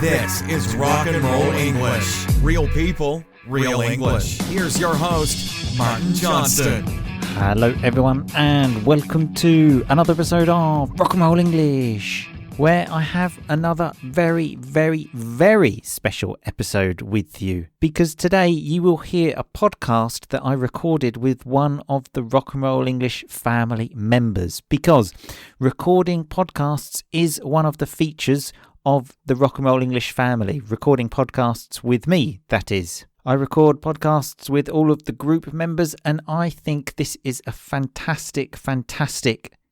This is Rock and Roll English. Real people, real English. Here's your host, Martin Johnston. Hello everyone and welcome to another episode of Rock and Roll English, where I have another very, very, very special episode with you, because today you will hear a podcast that I recorded with one of the Rock and Roll English family members, because recording podcasts is one of the features of the Rock and Roll English family, recording podcasts with me, that is. I record podcasts with all of the group members, and I think this is a fantastic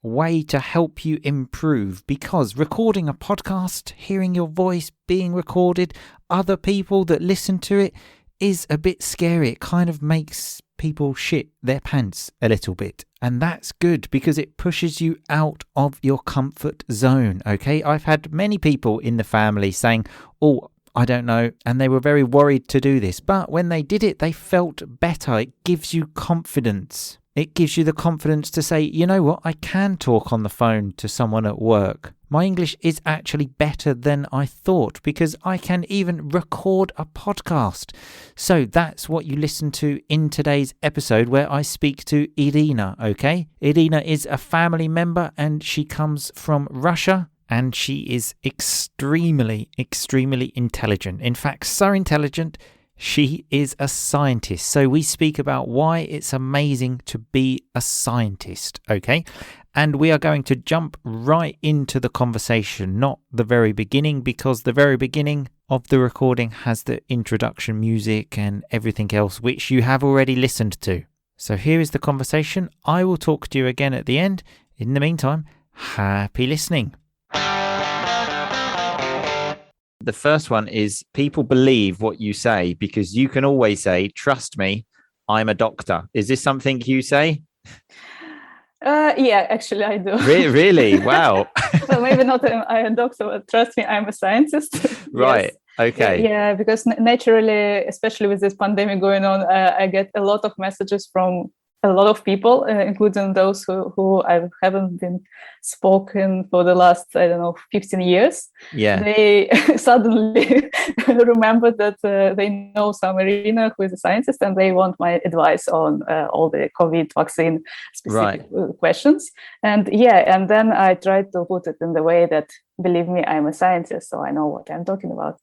way to help you improve, because recording a podcast, hearing your voice being recorded, other people that listen to it, is a bit scary. It kind of makes people shit their pants a little bit. And that's good because it pushes you out of your comfort zone, okay? I've had many people in the family saying, oh, I don't know, and they were very worried to do this. But when they did it, they felt better. It gives you confidence. It gives you the confidence to say, you know what, I can talk on the phone to someone at work. My English is actually better than I thought because I can even record a podcast. So that's what you listen to in today's episode, where I speak to Irina, okay? Irina is a family member and she comes from Russia. And she is extremely intelligent. In fact, so intelligent, she is a scientist. So we speak about why it's amazing to be a scientist, okay? And we are going to jump right into the conversation, not the very beginning, because the very beginning of the recording has the introduction music and everything else, which you have already listened to. So here is the conversation. I will talk to you again at the end. In the meantime, happy listening. The first one is, people believe what you say because you can always say, trust me, I'm a doctor. Is this something you say? Yeah, actually I do. Really? Wow. Well, maybe not I'm a doctor, but trust me, I'm a scientist. Right. Yes. Okay. Yeah, because naturally, especially with this pandemic going on, I get a lot of messages from a lot of people, including those who I haven't been spoken for the last, 15 years. Yeah. They suddenly remember that they know some Irina who is a scientist, and they want my advice on all the COVID vaccine specific questions. And then I try to put it in the way that, believe me, I'm a scientist, so I know what I'm talking about,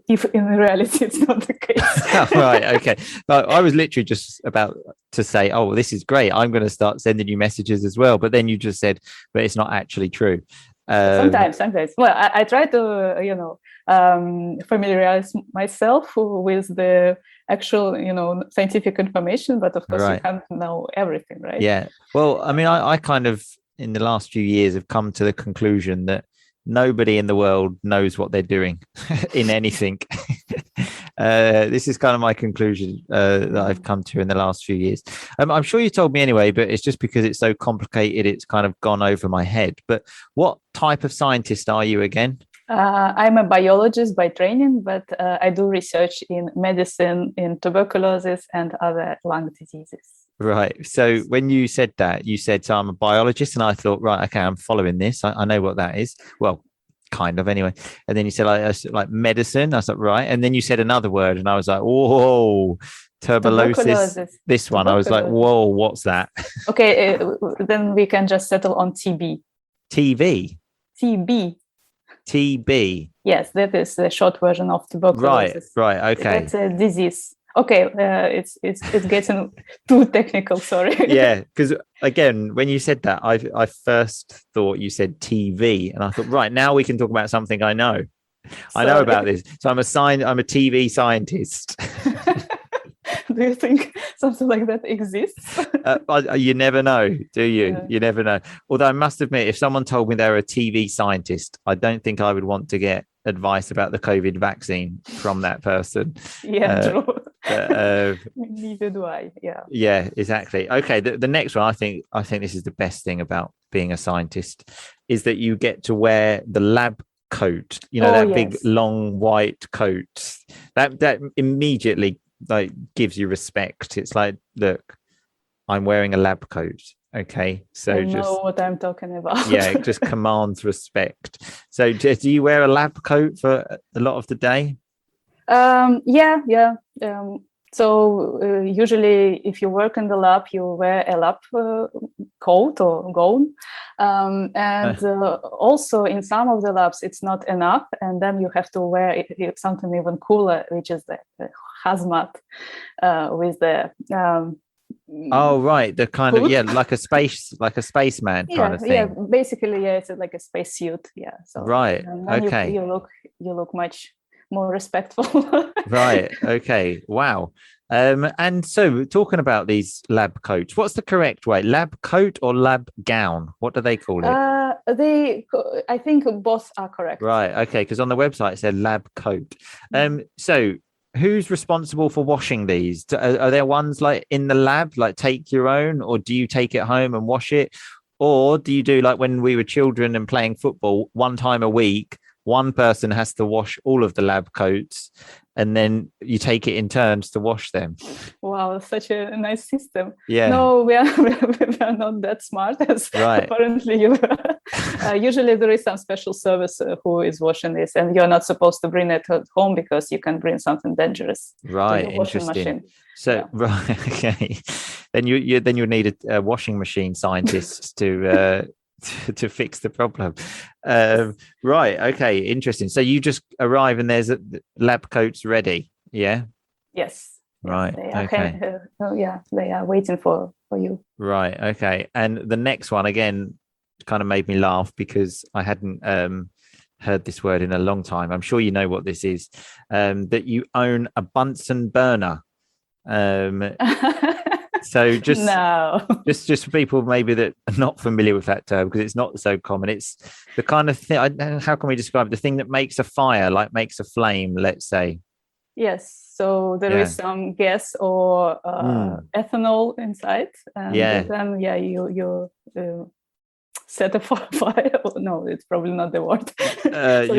if in reality it's not the case. Right, okay. But I was literally just about to say, oh, this is great, I'm going to start sending you messages as well. But then you just said, but it's not actually true. Sometimes. Well, I try to, familiarize myself with the actual, scientific information. But of course, you can't know everything, right? Yeah. Well, I mean, I kind of, in the last few years, have come to the conclusion that nobody in the world knows what they're doing in anything. This is kind of my conclusion that I've come to in the last few years. I'm sure you told me anyway, but it's just because it's so complicated, it's kind of gone over my head. But what type of scientist are you again? I'm a biologist by training, but I do research in medicine, in tuberculosis and other lung diseases. Right. So when you said that, you said, so I'm a biologist, and I thought, right, okay, I'm following this. I know what that is. Well, kind of anyway. And then you said like medicine. I was like, right. And then you said another word, and I was like, whoa, tuberculosis. This one. I was like, whoa, what's that? Okay, then we can just settle on TB. TB? TB. Yes, that is the short version of tuberculosis. Right. Okay. That's a disease. Okay, it's getting too technical. Sorry. Yeah, because again, when you said that, I first thought you said TV, and I thought, right, now we can talk about something I know. I know about this. So I'm a TV scientist. Do you think something like that exists? You never know, do you? Yeah. You never know. Although I must admit, if someone told me they're a TV scientist, I don't think I would want to get advice about the COVID vaccine from that person. Yeah, true. Neither do I. Yeah, exactly. Okay, the next one, I think this is the best thing about being a scientist, is that you get to wear the lab coat. Big long white coat that immediately gives you respect. It's like, look, I'm wearing a lab coat. Okay, so I just know what I'm talking about. yeah, just commands respect. So do you wear a lab coat for a lot of the day? Yeah. So usually, if you work in the lab, you wear a lab coat or gown, and also in some of the labs, it's not enough, and then you have to wear something even cooler, which is the hazmat with the Oh, right. The kind of, hood. yeah, like a spaceman kind of Yeah, thing. basically, yeah, it's like a space suit. Yeah, so Right. and then Okay. you look much more respectful. Right. Okay. Wow. And so talking about these lab coats, what's the correct way? Lab coat or lab gown? What do they call it? I think both are correct. Right. Okay. Because on the website it said lab coat. So who's responsible for washing these? Are there ones like in the lab, like take your own, or do you take it home and wash it? Or do you do like when we were children and playing football, one time a week, one person has to wash all of the lab coats and then you take it in turns to wash them? Wow, such a nice system. Yeah. No, we are not that smart as Right. apparently you are. Usually there is some special service who is washing this, and you're not supposed to bring it at home because you can bring something dangerous Right. to your washing Interesting. machine. So Yeah. right, okay. Then you need a washing machine scientist to to fix the problem. Right. Okay. Interesting. So you just arrive and there's lab coats ready. Yeah. Yes. Right. They are Okay. they are waiting for you. Right. Okay. And the next one again kind of made me laugh because I hadn't heard this word in a long time. I'm sure you know what this is. That you own a Bunsen burner. So No. just for people maybe that are not familiar with that term because it's not so common. It's the kind of thing. How can we describe it? The thing that makes a fire, like makes a flame? Let's say. Yes. So there is some gas or ethanol inside, and then you set a fire. No, it's probably not the word.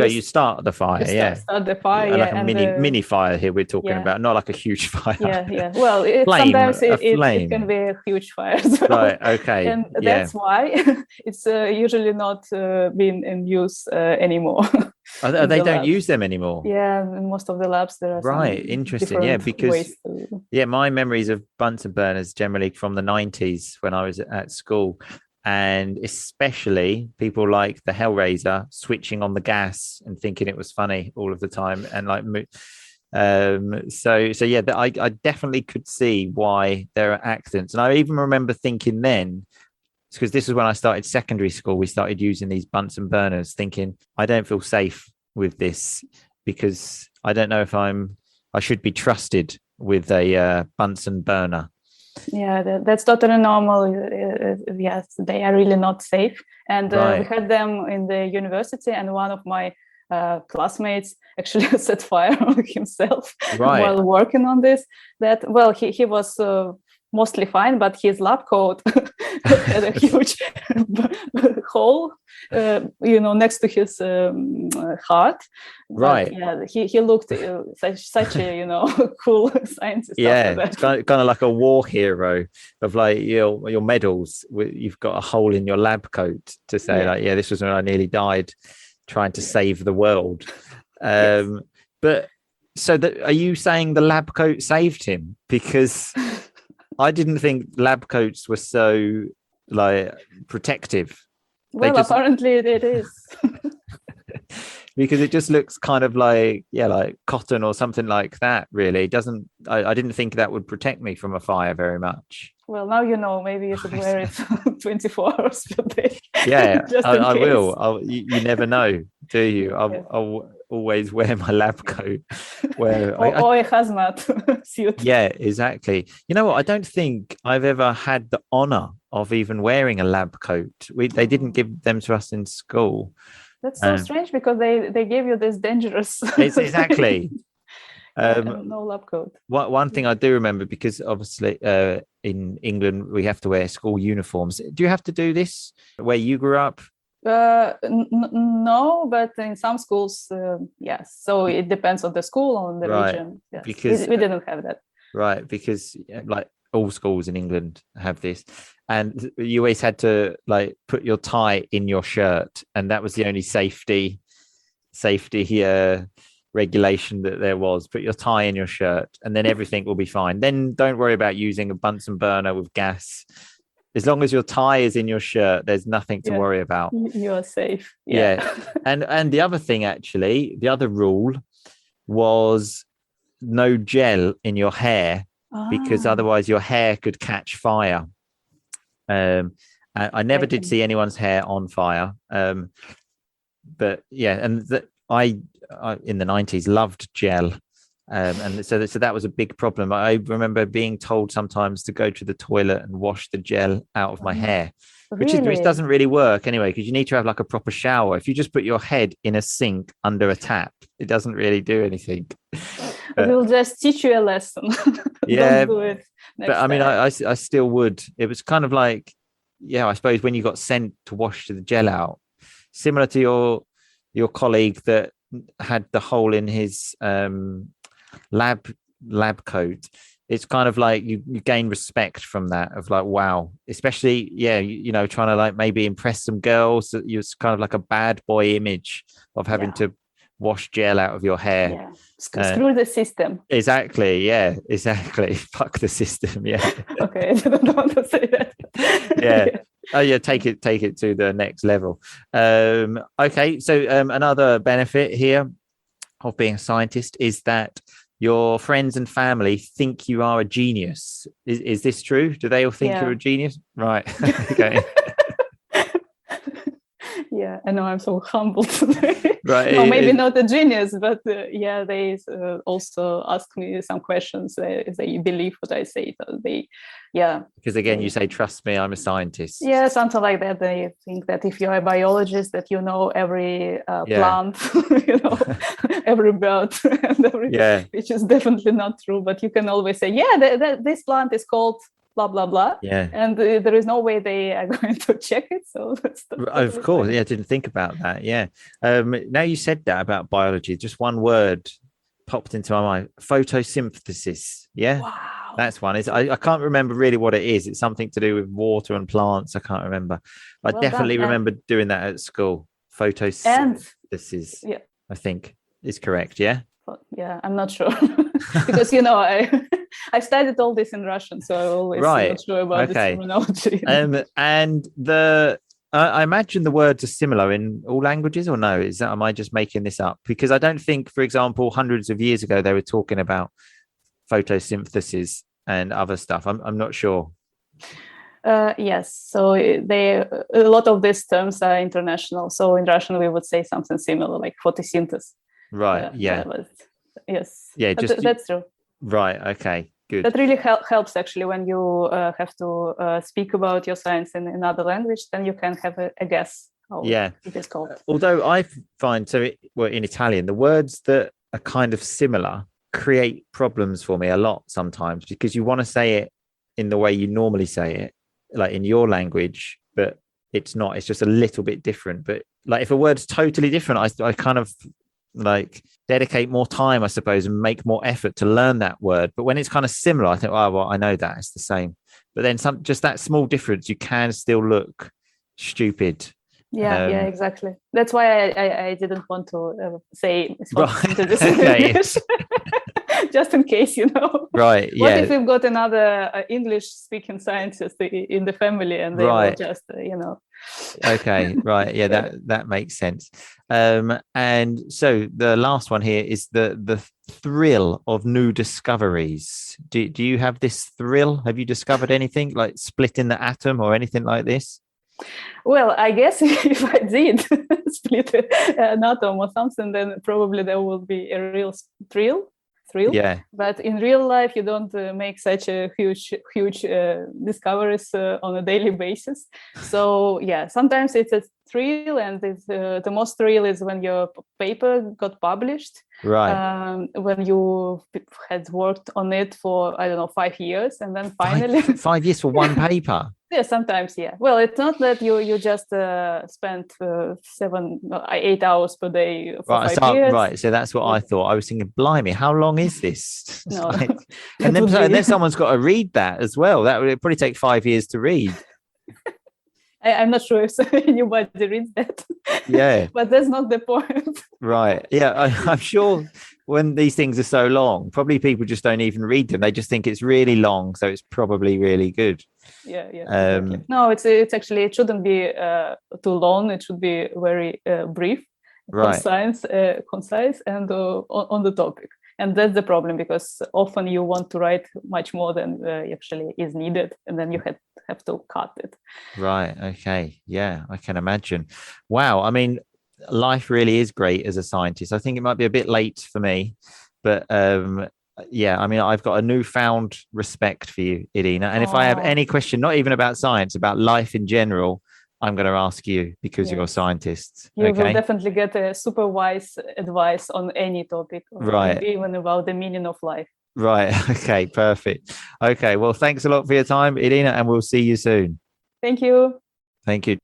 You start the fire. Start the fire. Like a mini fire here we're talking about, not like a huge fire. Yeah. Well, sometimes it can be a huge fire. So, right. Okay. And that's why it's usually not being in use anymore. They don't use them anymore. Yeah, in most of the labs there are right. some Interesting. Yeah, because my memories of Bunsen burners generally from the 90s when I was at school. And especially people like the Hellraiser switching on the gas and thinking it was funny all of the time. And like, I definitely could see why there are accidents. And I even remember thinking then, because this is when I started secondary school, we started using these Bunsen burners, thinking I don't feel safe with this because I don't know if I should be trusted with a Bunsen burner. Yeah, that's totally normal. Yes, they are really not safe. And we had them in the university, and one of my classmates actually set fire on himself while working on this. He was mostly fine, but his lab coat had a huge hole, next to his heart. Right. But, yeah, he looked such a cool scientist. Yeah, it's kind of like a war hero of like your medals. You've got a hole in your lab coat to say this was when I nearly died trying to save the world. Yes. But so are you saying the lab coat saved him? Because I didn't think lab coats were so like protective. Well, apparently it is. Because it just looks kind of like cotton or something like that. Really, I didn't think that would protect me from a fire very much. Well, now you know. Maybe you should wear it 24 hours per day. Yeah, I will. You never know, do you? I'll always wear my lab coat. Or a hazmat suit. Yeah, exactly. You know what? I don't think I've ever had the honor of even wearing a lab coat. They didn't give them to us in school. That's so strange because they gave you this dangerous. Exactly. No lab coat. One thing I do remember, because obviously in England we have to wear school uniforms. Do you have to do this where you grew up? No, but in some schools, yes. So it depends on the school, on the region. Yes. Because we didn't have that. Right, because like all schools in England have this. and you always had to like put your tie in your shirt, and that was the only safety regulation that there was. Put your tie in your shirt, and then everything will be fine. Then don't worry about using a Bunsen burner with gas. As long as your tie is in your shirt, there's nothing to worry about. You're safe. Yeah. And the other thing, actually, the other rule was no gel in your hair, because otherwise your hair could catch fire. I never did see anyone's hair on fire. But yeah, and I in the 90s loved gel. And so that was a big problem. I remember being told sometimes to go to the toilet and wash the gel out of my hair, which doesn't really work anyway, because you need to have like a proper shower. If you just put your head in a sink under a tap, it doesn't really do anything. We'll just teach you a lesson. Yeah, don't do it next but I mean, time. I still would. It was kind of like, I suppose when you got sent to wash the gel out, similar to your colleague that had the hole in his lab coat. It's kind of like you gain respect from that, of like, wow, especially trying to like maybe impress some girls. That it's kind of like a bad boy image of having to wash gel out of your hair. Screw the system. Exactly. Fuck the system. Okay, I didn't want to say that. Oh yeah, take it to the next level. Okay, so another benefit here of being a scientist is that your friends and family think you are a genius. Is this true? Do they all think you're a genius? Right. Okay. Yeah, I know, I'm so humble today. Right. No, maybe not a genius, but they also ask me some questions. They believe what I say. So because again, you say, trust me, I'm a scientist. Yeah, something like that. They think that if you're a biologist, that you know every plant, every bird, and which is definitely not true. But you can always say, this plant is called blah blah blah, and there is no way they are going to check it. So that's of course, I didn't think about that. Now you said that about biology, just one word popped into my mind: photosynthesis. Wow, that's one. I can't remember really what it is. It's something to do with water and plants. I can't remember. I definitely remember doing that at school. Photosynthesis, I think is correct. I'm not sure because I studied all this in Russian, so I'm always not sure about the terminology. And I imagine the words are similar in all languages, or no? Am I just making this up? Because I don't think, for example, hundreds of years ago they were talking about photosynthesis and other stuff. I'm not sure. Yes, so a lot of these terms are international. So in Russian we would say something similar, like photosynthesis. Right. Yes. Yeah. That's true. Right. Okay. Good. That really helps actually when you have to speak about your science in another language. Then you can have a guess how it is called. Although I find in Italian, the words that are kind of similar create problems for me a lot sometimes, because you want to say it in the way you normally say it, like in your language, but it's not. It's just a little bit different. But like if a word's totally different, I kind of like dedicate more time, I suppose, and make more effort to learn that word. But when it's kind of similar, I think, I know that it's the same. But then just that small difference, you can still look stupid. Exactly. That's why I didn't want to say right. English. Just in case, Right. What if we've got another English-speaking scientist in the family, and they will just, Okay. Right. Yeah. That makes sense. And so the last one here is the thrill of new discoveries. Do you have this thrill? Have you discovered anything like splitting the atom or anything like this? Well, I guess if I did split an atom or something, then probably there will be a real thrill. Yeah. But in real life, you don't make such a huge discoveries on a daily basis. So sometimes it's a thrill, and the most thrill is when your paper got published. Right. When you had worked on it for 5 years, and then finally 5 years for one paper. Yeah, sometimes, Well, it's not that you just spent 8 hours per day for 5 years. Right, so that's what I thought. I was thinking, blimey, how long is this? No. And then someone's got to read that as well. That would probably take 5 years to read. I'm not sure if anybody reads that. Yeah. But that's not the point. Right. Yeah. I'm sure when these things are so long, probably people just don't even read them. They just think it's really long. So it's probably really good. Yeah. Exactly. No, it's actually, it shouldn't be too long. It should be very brief, concise, and on the topic. And that's the problem, because often you want to write much more than actually is needed, and then you have to cut it. Right. Okay. Yeah, I can imagine. Wow. I mean, life really is great as a scientist. I think it might be a bit late for me, but yeah, I mean, I've got a newfound respect for you, Irina. And if I have any question, not even about science, about life in general, I'm going to ask you, because you're a scientist. You will definitely get a super wise advice on any topic, right? Even about the meaning of life. Right. Okay. Perfect. Okay. Well, thanks a lot for your time, Irina, and we'll see you soon. Thank you. Thank you.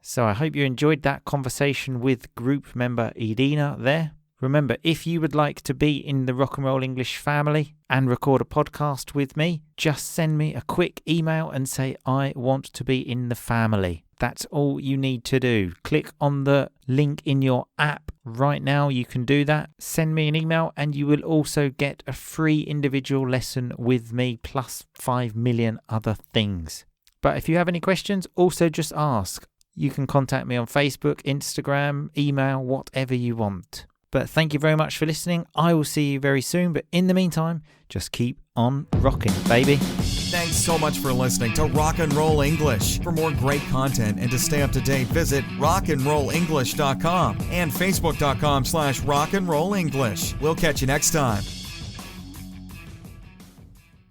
So I hope you enjoyed that conversation with group member Irina there. Remember, if you would like to be in the Rock and Roll English family and record a podcast with me, just send me a quick email and say, I want to be in the family. That's all you need to do. Click on the link in your app right now. You can do that. Send me an email and you will also get a free individual lesson with me, plus 5 million other things. But if you have any questions, also just ask. You can contact me on Facebook, Instagram, email, whatever you want. But thank you very much for listening. I will see you very soon. But in the meantime, just keep on rocking, baby. Thanks so much for listening to Rock and Roll English. For more great content and to stay up to date, visit rockandrollenglish.com and facebook.com/rockandrollenglish. We'll catch you next time.